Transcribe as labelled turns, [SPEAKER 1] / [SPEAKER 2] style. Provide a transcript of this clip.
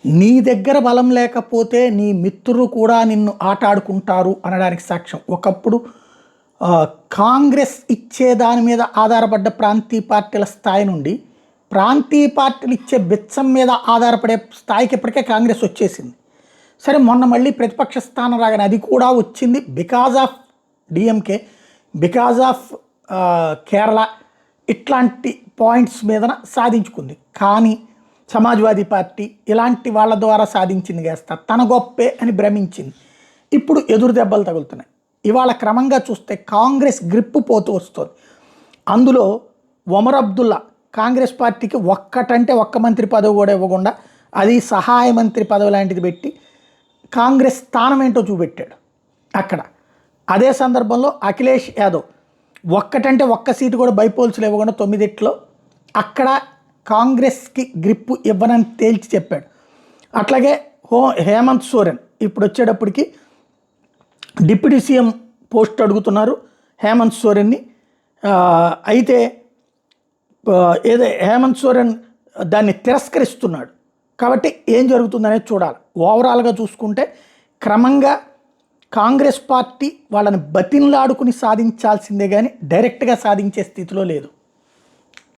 [SPEAKER 1] నీ దగ్గర బలం లేకపోతే నీ మిత్రులు కూడా నిన్ను ఆట ఆడుకుంటారు అనడానికి సాక్ష్యం. ఒకప్పుడు కాంగ్రెస్ ఇచ్చే దాని మీద ఆధారపడ్డ ప్రాంతీయ పార్టీల స్థాయి నుండి ప్రాంతీయ పార్టీలు ఇచ్చే బిచ్చం మీద ఆధారపడే స్థాయికి ఇప్పటికే కాంగ్రెస్ వచ్చేసింది. సరే, మొన్న మళ్ళీ ప్రతిపక్ష స్థానం రాగానే అది కూడా వచ్చింది because of DMK, because of Kerala, ఇట్లాంటి పాయింట్స్ మీద సాధించుకుంది. కానీ సమాజ్వాదీ పార్టీ ఇలాంటి వాళ్ళ ద్వారా సాధించింది కాస్త తన గొప్పే అని భ్రమించింది. ఇప్పుడు ఎదురు దెబ్బలు తగులుతున్నాయి. ఇవాళ క్రమంగా చూస్తే కాంగ్రెస్ గ్రిప్పు పోతూ వస్తుంది. అందులో ఒమర్ అబ్దుల్లా కాంగ్రెస్ పార్టీకి ఒక్కటంటే ఒక్క మంత్రి పదవి కూడా ఇవ్వకుండా అది సహాయ మంత్రి పదవి లాంటిది పెట్టి కాంగ్రెస్ స్థానం ఏంటో చూపెట్టాడు అక్కడ. అదే సందర్భంలో అఖిలేష్ యాదవ్ ఒక్కటంటే ఒక్క సీటు కూడా బైపోల్స్లో ఇవ్వకుండా 9 అక్కడ కాంగ్రెస్కి గ్రిప్పు ఇవ్వనని తేల్చి చెప్పాడు. అట్లాగే హేమంత్ సోరెన్ ఇప్పుడు వచ్చేటప్పటికి డిప్యూటీ సీఎం పోస్ట్ అడుగుతున్నారు హేమంత్ సోరెన్ని. అయితే హేమంత్ సోరెన్ దాన్ని తిరస్కరిస్తున్నాడు. కాబట్టి ఏం జరుగుతుందనేది చూడాలి. ఓవరాల్గా చూసుకుంటే క్రమంగా కాంగ్రెస్ పార్టీ వాళ్ళని బతిన్లాడుకుని సాధించాల్సిందే కానీ డైరెక్ట్గా సాధించే స్థితిలో లేదు.